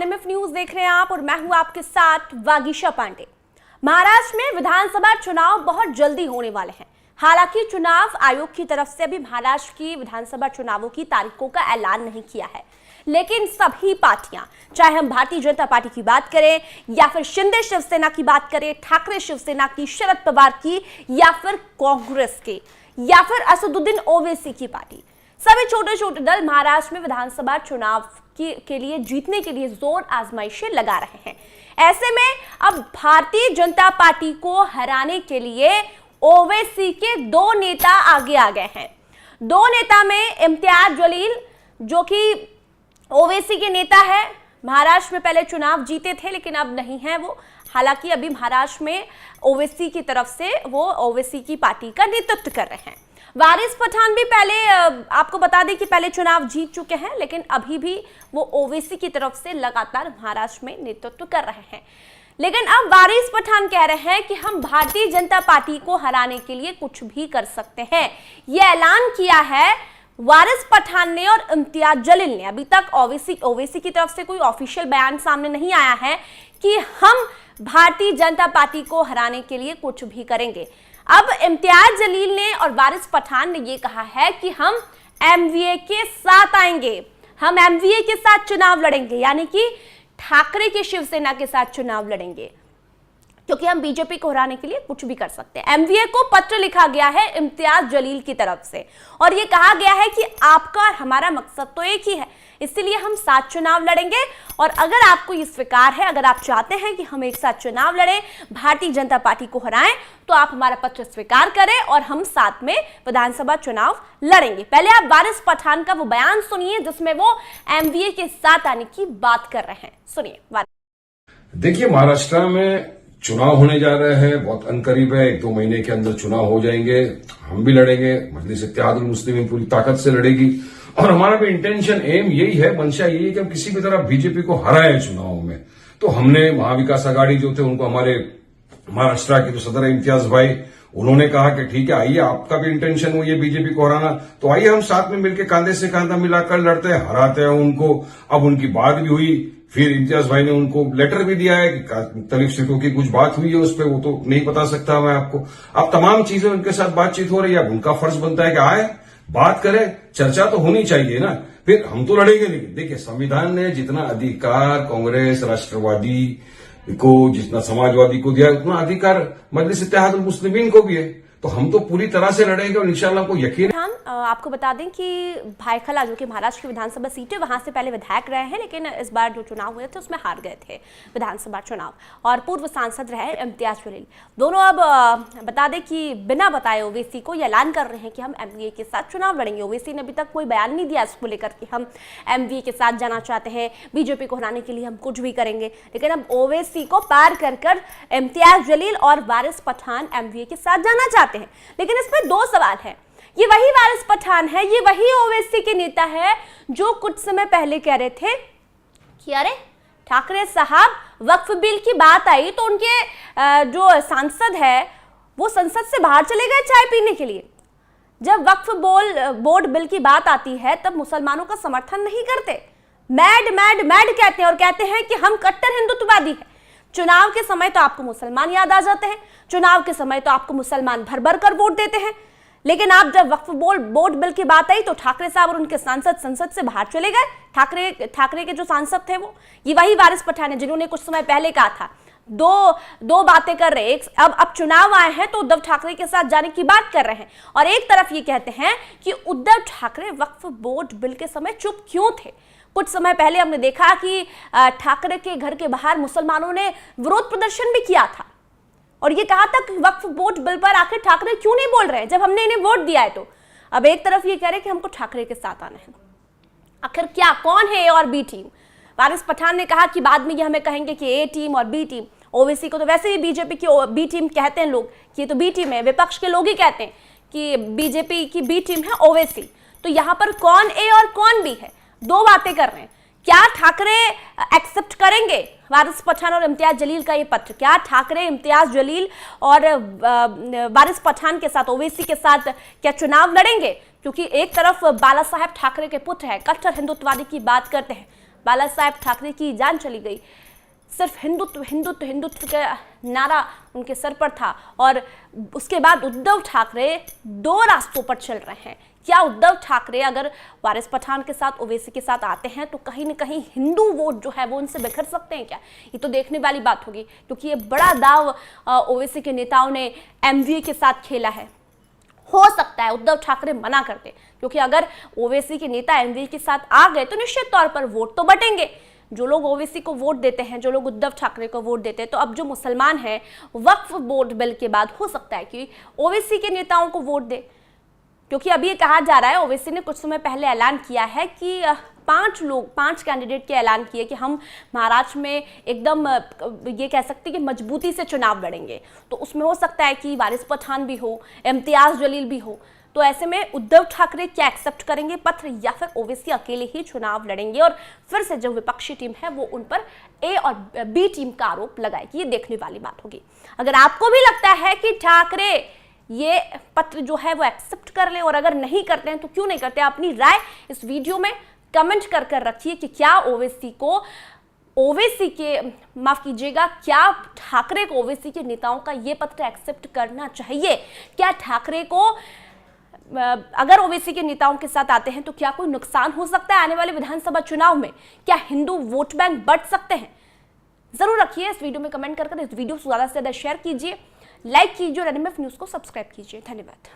NMF news देख रहे हैं आप और मैं हूं आपके साथ वागीशा पांडे। महाराष्ट्र में विधानसभा चुनाव बहुत जल्दी होने वाले हैं। हालांकि चुनाव आयोग की तरफ से अभी महाराष्ट्र की विधानसभा चुनावों की तारीखों का ऐलान नहीं किया है, लेकिन सभी पार्टियां, चाहे हम भारतीय जनता पार्टी की बात करें या फिर शिंदे शिवसेना की बात करें, ठाकरे शिवसेना की, शरद पवार की या फिर कांग्रेस की या फिर असदुद्दीन ओवैसी की पार्टी, सभी छोटे छोटे दल महाराष्ट्र में विधानसभा चुनाव के लिए जीतने के लिए जोर आजमाइशें लगा रहे हैं। ऐसे में अब भारतीय जनता पार्टी को हराने के लिए ओवैसी के दो नेता आगे आ गए हैं। दो नेता में इम्तियाज जलील, जो कि ओवैसी के नेता है, महाराष्ट्र में पहले चुनाव जीते थे लेकिन अब नहीं है वो। हालांकि अभी महाराष्ट्र में ओवैसी की तरफ से वो ओवैसी की पार्टी का नेतृत्व कर रहे हैं। वारिस पठान भी पहले, आपको बता दें कि पहले चुनाव जीत चुके हैं, लेकिन अभी भी वो ओवैसी की तरफ से लगातार महाराष्ट्र में नेतृत्व कर रहे हैं। लेकिन अब वारिस पठान कह रहे हैं कि हम भारतीय जनता पार्टी को हराने के लिए कुछ भी कर सकते हैं। यह ऐलान किया है वारिस पठान ने और इम्तियाज जलील ने। अभी तक ओवैसी की तरफ से कोई ऑफिशियल बयान सामने नहीं आया है कि हम भारतीय जनता पार्टी को हराने के लिए कुछ भी करेंगे। अब इम्तियाज जलील ने और वारिस पठान ने यह कहा है कि हम एमवीए के साथ आएंगे, हम एमवीए के साथ चुनाव लड़ेंगे, यानी कि ठाकरे की शिवसेना के साथ चुनाव लड़ेंगे, क्योंकि हम बीजेपी को हराने के लिए कुछ भी कर सकते हैं। एमवीए को पत्र लिखा गया है इम्तियाज जलील की तरफ से और यह कहा गया है कि आपका और हमारा मकसद तो एक ही है, इसलिए हम साथ चुनाव लड़ेंगे। और अगर आपको ये स्वीकार है, अगर आप चाहते हैं कि हम एक साथ चुनाव लड़ें, भारतीय जनता पार्टी को हराएं, तो आप हमारा पत्र स्वीकार करें और हम साथ में विधानसभा चुनाव लड़ेंगे। पहले आप वारिस पठान का वो बयान सुनिए जिसमें वो एमवीए के साथ आने की बात कर रहे हैं। सुनिए। देखिए, महाराष्ट्र में चुनाव होने जा रहे हैं, बहुत अनकरीब है, 1-2 महीने के अंदर चुनाव हो जाएंगे। हम भी लड़ेंगे, मजलिस इत्तेहादुल मुस्लिमीन पूरी ताकत से लड़ेगी और हमारा भी इंटेंशन, एम यही है, मंशा यही है कि हम किसी भी तरह बीजेपी को हराएं चुनाव में। तो हमने महाविकास आघाड़ी जो थे उनको, हमारे महाराष्ट्र के जो सदर है इम्तियाज भाई, उन्होंने कहा कि ठीक है, आइए, आपका भी इंटेंशन हो ये बीजेपी को हराना, तो आइए हम साथ में मिलकर कांधे से कांधा मिलाकर लड़ते हैं, हराते हैं उनको। अब उनकी बात भी हुई, फिर इम्तियाज भाई ने उनको लेटर भी दिया है कि मुख्तलिफ सीटों की कुछ बात हुई है उस पर, वो तो नहीं बता सकता मैं आपको। अब तमाम चीजें उनके साथ बातचीत हो रही है, अब उनका फर्ज बनता है कि आए, बात करें, चर्चा तो होनी चाहिए ना। फिर हम तो लड़ेंगे, लेकिन देखिए, संविधान ने जितना अधिकार कांग्रेस, राष्ट्रवादी को, जितना समाजवादी को दिया, उतना अधिकार मजलिस इत्तेहादुल मुस्लिमीन को भी है। तो हम तो पूरी तरह से लड़ेंगे और इंशाल्लाह को यकीन है। आपको बता दें कि भायखला, जो कि महाराष्ट्र की विधानसभा सीट है, वहां से पहले विधायक रहे हैं, लेकिन इस बार जो चुनाव हुए थे उसमें हार गए थे विधानसभा चुनाव, और पूर्व सांसद रहे इम्तियाज जलील। दोनों अब बता दें कि बिना बताए ओवैसी को ये ऐलान कर रहे हैं कि हम एमवीए के साथ चुनाव लड़ेंगे। ओवैसी ने अभी तक कोई बयान नहीं दिया इसको लेकर कि हम एमवीए के साथ जाना चाहते हैं, बीजेपी को हराने के लिए हम कुछ भी करेंगे। लेकिन अब ओवैसी को पार कर इम्तियाज जलील और वारिस पठान एमवीए के साथ जाना चाहते हैं। लेकिन इसमें दो सवाल है। ये वही वारिस पठान है, ये वही ओवैसी के नेता है जो कुछ समय पहले कह रहे थे कि अरे ठाकरे साहब, वक्फ बिल की बात आई तो उनके जो सांसद है वो संसद से बाहर चले गए चाय पीने के लिए। जब वक्फ बोर्ड बिल की बात आती है तब मुसलमानों का समर्थन नहीं करते, मैड मैड मैड कहते हैं और कहते हैं कि हम कट्टर हिंदुत्ववादी हैं। चुनाव के समय तो आपको मुसलमान याद आ जाते हैं, चुनाव के समय तो आपको मुसलमान भर भर कर वोट देते हैं। लेकिन आप जब वक्फ बोर्ड बिल की बात आई तो ठाकरे साहब और उनके सांसद संसद से बाहर चले गए। ठाकरे के जो सांसद थे वो ये वही वारिस पठान है जिन्होंने कुछ समय पहले कहा था दो बातें कर रहे हैं। अब चुनाव आए हैं तो उद्धव ठाकरे के साथ जाने की बात कर रहे हैं, और एक तरफ ये कहते हैं कि उद्धव ठाकरे वक्फ बोर्ड बिल के समय चुप क्यों थे। कुछ समय पहले हमने देखा कि ठाकरे के घर के बाहर मुसलमानों ने विरोध प्रदर्शन भी किया था और ये कहा था कि वक्फ बोर्ड बिल पर आखिर ठाकरे क्यों नहीं बोल रहे हैं जब हमने इन्हें वोट दिया है। तो अब एक तरफ ये कह रहे हैं कि हमको ठाकरे के साथ आना है। आखिर क्या, कौन है ए और बी टीम? वारिस पठान ने कहा कि बाद में ये हमें कहेंगे कि ए टीम और बी टीम। ओवैसी को तो वैसे ही बीजेपी की बी टीम कहते हैं लोग, कि ये तो बी टीम है, विपक्ष के लोग ही कहते हैं कि बीजेपी की बी टीम है ओवैसी। तो यहाँ पर कौन ए और कौन बी है, दो बातें कर रहे हैं। क्या ठाकरे एक्सेप्ट करेंगे वारिस पठान और इम्तियाज जलील का ये पत्र? क्या ठाकरे इम्तियाज जलील और वारिस पठान के साथ, ओवैसी के साथ क्या चुनाव लड़ेंगे? क्योंकि एक तरफ बाला साहेब ठाकरे के पुत्र हैं, कट्टर हिंदुत्ववादी की बात करते हैं, बाला साहेब ठाकरे की जान चली गई। सिर्फ हिंदुत्व हिंदुत्व हिंदुत्व का नारा उनके सर पर था और उसके बाद उद्धव ठाकरे दो रास्तों पर चल रहे हैं। क्या उद्धव ठाकरे अगर वारिस पठान के साथ, ओवैसी के साथ आते हैं तो कहीं न कहीं हिंदू वोट जो है वो उनसे बिखर सकते हैं क्या? ये तो देखने वाली बात होगी, क्योंकि ये बड़ा दाव ओवैसी के नेताओं ने एमवीए के साथ खेला है। हो सकता है उद्धव ठाकरे मना करते, क्योंकि अगर ओवैसी के नेता एमवीए के साथ आ गए तो निश्चित तौर पर वोट तो बटेंगे। जो लोग ओवैसी को वोट देते हैं, जो लोग उद्धव ठाकरे को वोट देते हैं, तो अब जो मुसलमान हैं वक्फ बोर्ड बिल के बाद हो सकता है कि ओवैसी के नेताओं को वोट दे, क्योंकि अभी ये कहा जा रहा है, ओवैसी ने कुछ समय पहले ऐलान किया है कि 5 कैंडिडेट के ऐलान किए कि हम महाराष्ट्र में एकदम ये कह सकते हैं कि मजबूती से चुनाव लड़ेंगे। तो उसमें हो सकता है कि वारिस पठान भी हो, इम्तियाज जलील भी हो। तो ऐसे में उद्धव ठाकरे क्या एक्सेप्ट करेंगे पत्र, या फिर ओवैसी अकेले ही चुनाव लड़ेंगे और फिर से जो विपक्षी टीम है वो उन पर ए और बी टीम का आरोप लगाएगी? ये देखने वाली बात होगी। अगर आपको भी लगता है कि ठाकरे ये पत्र जो है वो एक्सेप्ट कर लें, और अगर नहीं करते हैं तो क्यों नहीं करते, अपनी राय इस वीडियो में कमेंट कर रखिए कि क्या ओवैसी के माफ कीजिएगा, क्या ठाकरे को ओवैसी के नेताओं का ये पत्र एक्सेप्ट करना चाहिए? क्या ठाकरे को अगर ओवैसी के नेताओं के साथ आते हैं तो क्या कोई नुकसान हो सकता है आने वाले विधानसभा चुनाव में? क्या हिंदू वोट बैंक बढ़ सकते हैं? जरूर रखिए इस वीडियो में कमेंट कर। इस वीडियो को ज्यादा से ज्यादा शेयर कीजिए, लाइक कीजिए और एनएमएफ न्यूज को सब्सक्राइब कीजिए। धन्यवाद।